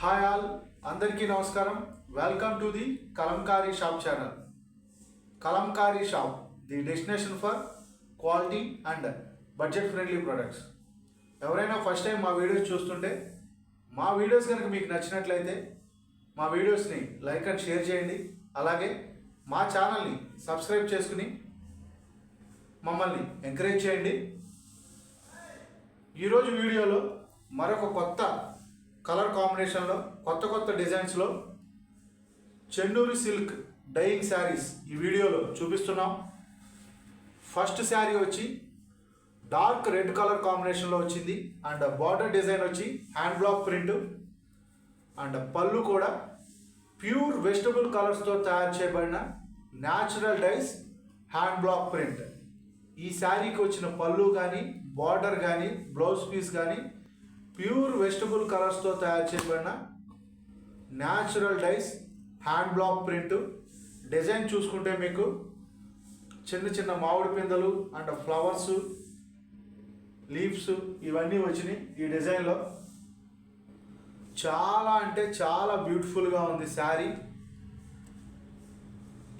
Hi all, అందరికీ నమస్కారం. Welcome to the Kalamkari shop channel. Kalamkari shop, the destination for quality and budget friendly products. ఎవరైనా first time మా videos చూస్తుంటే, మా videos కనుక మీకు నచ్చినట్లయితే మా వీడియోస్ని లైక్ అండ్ షేర్ చేయండి. అలాగే మా ఛానల్ని సబ్స్క్రైబ్ చేసుకుని మమ్మల్ని ఎంకరేజ్ చేయండి. ఈరోజు వీడియోలో మరొక కొత్త కలర్ కాంబినేషన్లో కొత్త డిజైన్స్లో చెన్నూరి సిల్క్ డైయింగ్ శారీస్ ఈ వీడియోలో చూపిస్తున్నాం. ఫస్ట్ శారీ వచ్చి డార్క్ రెడ్ కలర్ కాంబినేషన్లో వచ్చింది అండ్ బార్డర్ డిజైన్ వచ్చి హ్యాండ్ బ్లాక్ ప్రింట్ అండ్ పళ్ళు కూడా ప్యూర్ వెజిటబుల్ కలర్స్తో తయారు చేయబడిన natural dice hand block print. ఈ శారీకి వచ్చిన పళ్ళు కానీ బార్డర్ కానీ బ్లౌజ్ పీస్ కానీ ప్యూర్ వెజిటబుల్ కలర్స్తో తయారు చేయబడిన natural dice hand block print. Design చూసుకుంటే మీకు చిన్న చిన్న మామిడి పిందెలు అండ్ ఫ్లవర్స్, లీవ్స్ ఇవన్నీ వచ్చినాయి ఈ డిజైన్లో. చాలా అంటే చాలా బ్యూటిఫుల్గా ఉంది శారీ.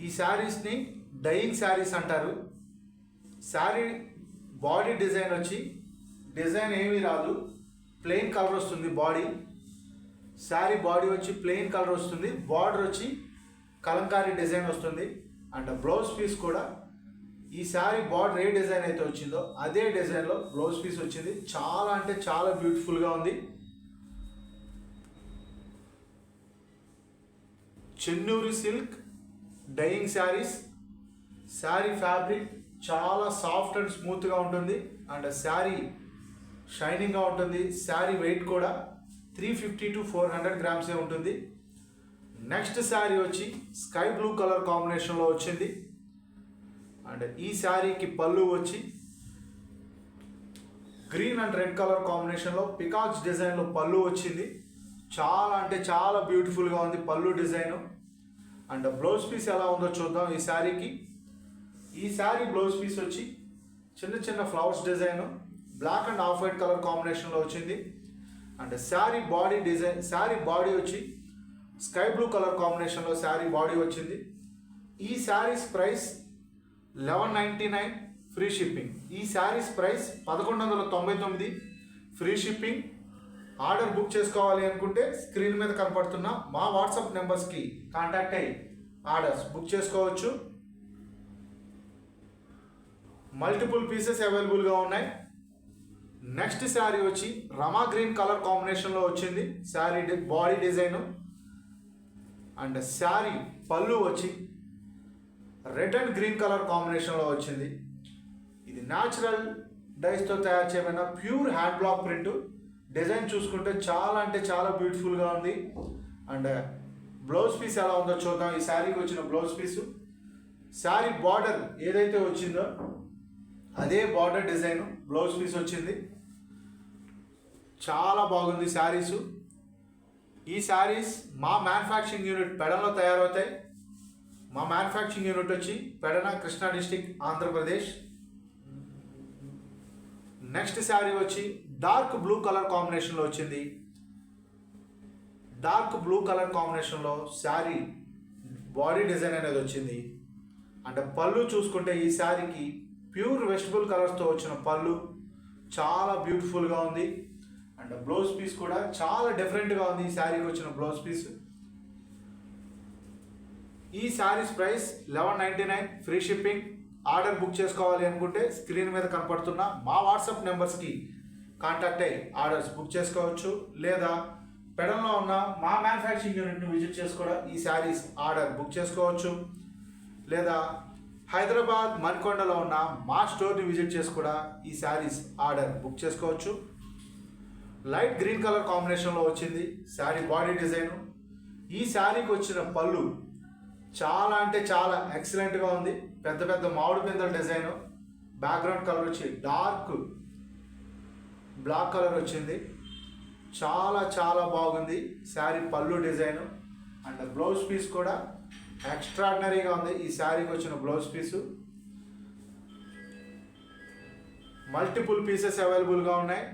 ఈ శారీస్ని డైయింగ్ శారీస్ అంటారు. శారీ బాడీ డిజైన్ వచ్చి డిజైన్ ఏమీ రాదు, ప్లెయిన్ కలర్ వస్తుంది. శారీ బాడీ వచ్చి ప్లెయిన్ కలర్ వస్తుంది, బార్డర్ వచ్చి కలంకారీ డిజైన్ వస్తుంది అండ్ బ్లౌజ్ పీస్ కూడా ఈ శారీ బార్డర్ ఏ డిజైన్ అయితే వచ్చిందో అదే డిజైన్లో బ్లౌజ్ పీస్ వచ్చింది. చాలా అంటే చాలా బ్యూటిఫుల్గా ఉంది. Chennuri silk dyeing saris. Sari fabric చాలా సాఫ్ట్ అండ్ స్మూత్గా ఉంటుంది అండ్ శారీ షైనింగ్గా ఉంటుంది. శారీ వెయిట్ కూడా 350 to 400 గ్రామ్సే ఉంటుంది. నెక్స్ట్ శారీ వచ్చి స్కై బ్లూ కలర్ కాంబినేషన్లో వచ్చింది అండ్ ఈ శారీకి పళ్ళు వచ్చి గ్రీన్ అండ్ రెడ్ కలర్ కాంబినేషన్లో పికాక్స్ డిజైన్లో పళ్ళు వచ్చింది. చాలా అంటే చాలా బ్యూటిఫుల్గా ఉంది పళ్ళు డిజైను. అండ్ బ్లౌజ్ పీస్ ఎలా ఉందో చూద్దాం ఈ శారీకి. ఈ శారీ బ్లౌజ్ పీస్ వచ్చి చిన్న చిన్న flowers design black and off white colour కాంబినేషన్లో వచ్చింది and sari body design, sari body వచ్చి స్కై బ్లూ కలర్ కాంబినేషన్లో శారీ బాడీ వచ్చింది. ఈ శారీస్ ప్రైస్ 1199 ఫ్రీ షిప్పింగ్. ఈ saris price 1199 free shipping. Order book చేసుకోవాలి అనుకుంటే స్క్రీన్ మీద కనపడుతున్న మా వాట్సాప్ నెంబర్స్కి కాంటాక్ట్ అయ్యి ఆర్డర్స్ బుక్ చేసుకోవచ్చు. మల్టిపుల్ పీసెస్ అవైలబుల్గా ఉన్నాయి. నెక్స్ట్ శారీ వచ్చి రమా గ్రీన్ కలర్ కాంబినేషన్లో వచ్చింది sari body design and sari పళ్ళు వచ్చి రెడ్ అండ్ గ్రీన్ కలర్ కాంబినేషన్లో వచ్చింది. ఇది న్యాచురల్ డైస్తో తయారు చేయబడిన pure hand block print. Design చూసుకుంటే చాలా అంటే చాలా బ్యూటిఫుల్గా ఉంది అండ్ బ్లౌజ్ పీస్ ఎలా ఉందో చూద్దాం. ఈ శారీకి వచ్చిన బ్లౌజ్ పీసు, శారీ బార్డర్ ఏదైతే వచ్చిందో అదే బార్డర్ డిజైన్ బ్లౌజ్ పీస్ వచ్చింది. చాలా బాగుంది శారీసు. ఈ శారీస్ మా మ్యానుఫ్యాక్చరింగ్ యూనిట్ పెడనలో తయారవుతాయి. మా మ్యానుఫ్యాక్చరింగ్ యూనిట్ వచ్చి పెడన, కృష్ణా డిస్టిక్, ఆంధ్రప్రదేశ్. నెక్స్ట్ శారీ వచ్చి డార్క్ బ్లూ కలర్ కాంబినేషన్లో వచ్చింది. డార్క్ బ్లూ కలర్ కాంబినేషన్లో శారీ బాడీ డిజైన్ అనేది వచ్చింది అంటే పళ్ళు చూసుకుంటే ఈ శారీకి ప్యూర్ వెజిటబుల్ కలర్స్తో వచ్చిన పళ్ళు చాలా బ్యూటిఫుల్గా ఉంది అండ్ బ్లౌజ్ పీస్ కూడా చాలా డిఫరెంట్గా ఉంది. ఈ శారీకి వచ్చిన బ్లౌజ్ పీస్. ఈ saris price 1199 free shipping. Order book చేసుకోవాలి అనుకుంటే స్క్రీన్ మీద కనపడుతున్న మా వాట్సాప్ నెంబర్స్కి కాంటాక్ట్ అయ్యి ఆర్డర్స్ బుక్ చేసుకోవచ్చు. లేదా పెడల్లో ఉన్న మా మ్యానుఫ్యాక్చరింగ్ యూనిట్ని విజిట్ చేసి కూడా ఈ శారీస్ ఆర్డర్ బుక్ చేసుకోవచ్చు. లేదా హైదరాబాద్ మణికొండలో ఉన్న మా స్టోర్ని విజిట్ చేసి కూడా ఈ శారీస్ ఆర్డర్ బుక్ చేసుకోవచ్చు. లైట్ గ్రీన్ కలర్ కాంబినేషన్లో వచ్చింది శారీ బాడీ డిజైను. ఈ శారీకి వచ్చిన పళ్ళు చాలా అంటే చాలా ఎక్సలెంట్గా ఉంది. పెద్ద పెద్ద మామిడి పిందెల డిజైను. బ్యాక్గ్రౌండ్ కలర్ వచ్చి డార్క్ బ్లాక్ కలర్ వచ్చింది. చాలా చాలా బాగుంది శారీ పళ్ళు డిజైను అండ్ బ్లౌజ్ పీస్ కూడా ఎక్స్ట్రాడినరీగా ఉంది. ఈ శారీకి వచ్చిన బ్లౌజ్ పీసు. మల్టిపుల్ పీసెస్ అవైలబుల్గా ఉన్నాయి.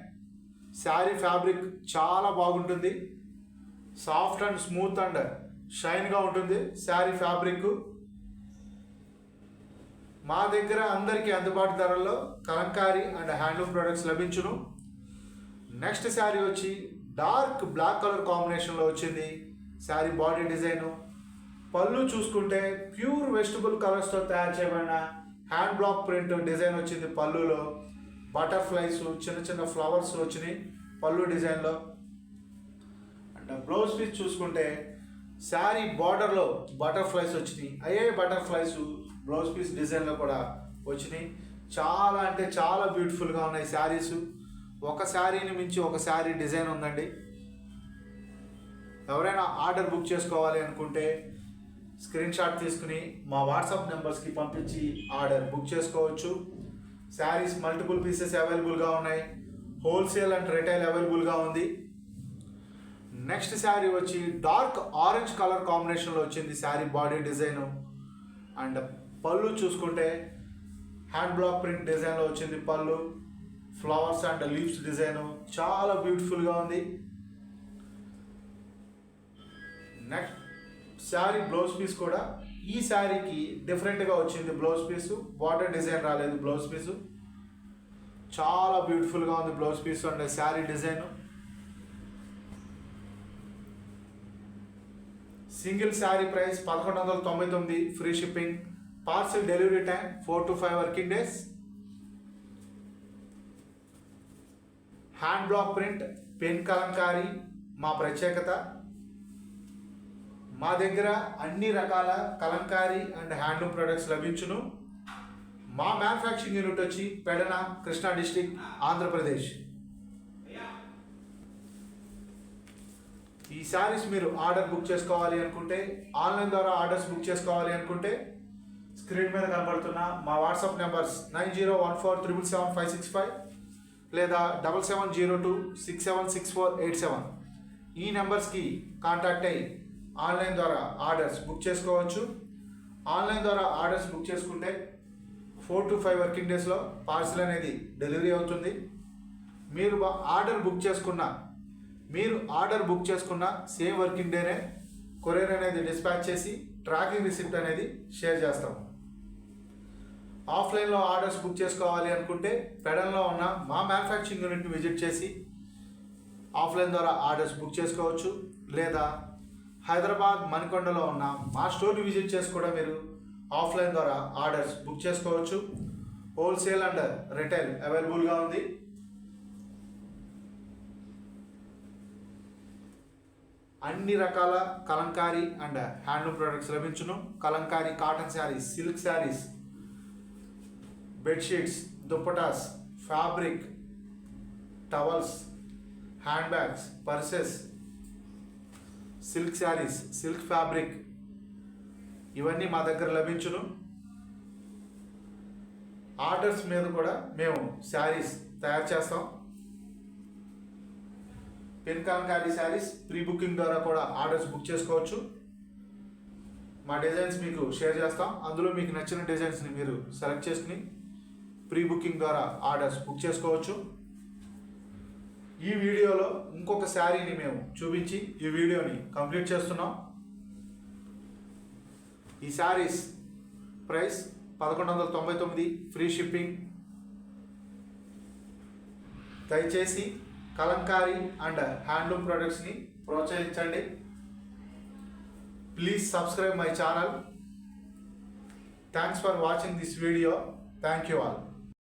శారీ ఫ్యాబ్రిక్ చాలా బాగుంటుంది. సాఫ్ట్ అండ్ స్మూత్ అండ్ షైన్గా ఉంటుంది శారీ ఫ్యాబ్రిక్. మా దగ్గర అందరికీ అందుబాటు ధరల్లో కలంకారీ అండ్ హ్యాండ్లూమ్ ప్రొడక్ట్స్ లభించును. నెక్స్ట్ శారీ వచ్చి డార్క్ బ్లాక్ కలర్ కాంబినేషన్లో వచ్చింది శారీ బాడీ డిజైను. పళ్ళు చూసుకుంటే ప్యూర్ వెజిటబుల్ కలర్స్తో తయారు చేయబడిన హ్యాండ్ బ్లాక్ ప్రింట్ డిజైన్ వచ్చింది. పళ్ళులో బటర్ఫ్లైస్ చిన్న చిన్న ఫ్లవర్స్ వచ్చినాయి పళ్ళు డిజైన్లో. అండ్ బ్లౌజ్ పీస్ చూసుకుంటే శారీ బార్డర్లో బటర్ఫ్లైస్ వచ్చినాయి. అయ్యే బటర్ఫ్లైస్ బ్లౌజ్ పీస్ డిజైన్లో కూడా వచ్చినాయి. చాలా అంటే చాలా బ్యూటిఫుల్గా ఉన్నాయి శారీస్. ఒక శారీని మించి ఒక శారీ డిజైన్ ఉందండి. ఎవరైనా ఆర్డర్ బుక్ చేసుకోవాలి అనుకుంటే స్క్రీన్ షాట్ తీసుకుని మా వాట్సాప్ నెంబర్స్కి పంపించి ఆర్డర్ బుక్ చేసుకోవచ్చు. శారీస్ మల్టిపుల్ పీసెస్ అవైలబుల్గా ఉన్నాయి. హోల్సేల్ అండ్ రిటైల్ అవైలబుల్గా ఉంది. నెక్స్ట్ శారీ వచ్చి డార్క్ ఆరెంజ్ కలర్ కాంబినేషన్లో వచ్చింది శారీ బాడీ డిజైను. అండ్ పళ్ళు చూసుకుంటే హ్యాండ్ బ్లాక్ ప్రింట్ డిజైన్లో వచ్చింది పళ్ళు. ఫ్లవర్స్ అండ్ లీవ్స్ డిజైను చాలా బ్యూటిఫుల్గా ఉంది. నెక్స్ట్ శారీ బ్లౌజ్ పీస్ కూడా ఈ శారీకి డిఫరెంట్గా వచ్చింది. బ్లౌజ్ పీసు బార్డర్ డిజైన్ రాలేదు. బ్లౌజ్ పీసు చాలా బ్యూటిఫుల్గా ఉంది. Blouse piece and sari design. Single sari price 1199, free shipping. Parcel delivery time 4 to 5 working days. Hand block print pen Kalamkari మా ప్రత్యేకత. మా దగ్గర అన్ని రకాల కలంకారీ అండ్ హ్యాండ్లూమ్ ప్రొడక్ట్స్ లభించును. మా మ్యానుఫ్యాక్చరింగ్ యూనిట్ వచ్చి పెడన, కృష్ణా డిస్టిక్, ఆంధ్రప్రదేశ్. ఈ శారీస్ మీరు ఆర్డర్ బుక్ చేసుకోవాలి అనుకుంటే, ఆన్లైన్ ద్వారా ఆర్డర్స్ బుక్ చేసుకోవాలి అనుకుంటే స్క్రీన్ మీద కనబడుతున్న మా వాట్సాప్ నెంబర్స్ 9014777565 లేదా 7702676487 ఈ నెంబర్స్కి కాంటాక్ట్ అయ్యి ఆన్లైన్ ద్వారా ఆర్డర్స్ బుక్ చేసుకోవచ్చు. ఆన్లైన్ ద్వారా ఆర్డర్స్ బుక్ చేసుకుంటే 4 to 5 వర్కింగ్ డేస్లో పార్సిల్ అనేది డెలివరీ అవుతుంది. మీరు ఆర్డర్ బుక్ చేసుకున్న సేమ్ వర్కింగ్ డేనే కొరియర్ అనేది డిస్పాచ్ చేసి ట్రాకింగ్ రిసిప్ట్ అనేది షేర్ చేస్తాం. ఆఫ్లైన్లో ఆర్డర్స్ బుక్ చేసుకోవాలి అనుకుంటే పెడన్లో ఉన్న మా మ్యానుఫ్యాక్చరింగ్ యూనిట్ని విజిట్ చేసి ఆఫ్లైన్ ద్వారా ఆర్డర్స్ బుక్ చేసుకోవచ్చు. లేదా హైదరాబాద్ మణికొండలో ఉన్న మా స్టోర్ని విజిట్ చేసి కూడా మీరు ఆఫ్లైన్ ద్వారా ఆర్డర్స్ బుక్ చేసుకోవచ్చు. హోల్సేల్ అండ్ రిటైల్ అవైలబుల్గా ఉంది. అన్ని రకాల కలంకారీ అండ్ హ్యాండ్లూమ్ ప్రొడక్ట్స్ లభించును. Kalamkari cotton saris, silk saris, bedsheets, dupattas, fabric, towels, hand bags, purses, silk saris, silk fabric ఇవన్నీ మా దగ్గర లభించును. ఆర్డర్స్ మీద కూడా మేము శారీస్ తయారు చేస్తాం. Pen Kalamkari saris pre booking ద్వారా కూడా ఆర్డర్స్ బుక్ చేసుకోవచ్చు. మా డిజైన్స్ మీకు షేర్ చేస్తాం. అందులో మీకు నచ్చిన డిజైన్స్ని మీరు సెలెక్ట్ చేసుకుని ప్రీ బుకింగ్ ద్వారా ఆర్డర్స్ బుక్ చేసుకోవచ్చు. ఈ వీడియోలో ఇంకొక శారీని మేము చూపించి ఈ వీడియోని కంప్లీట్ చేస్తున్నాం. ఈ శారీస్ ప్రైస్ 1199, ఫ్రీ షిప్పింగ్. దయచేసి కలంకారీ అండ్ హ్యాండ్లూమ్ ప్రొడక్ట్స్ని ప్రోత్సహించండి. Please subscribe my channel. Thanks for watching this video. Thank you all.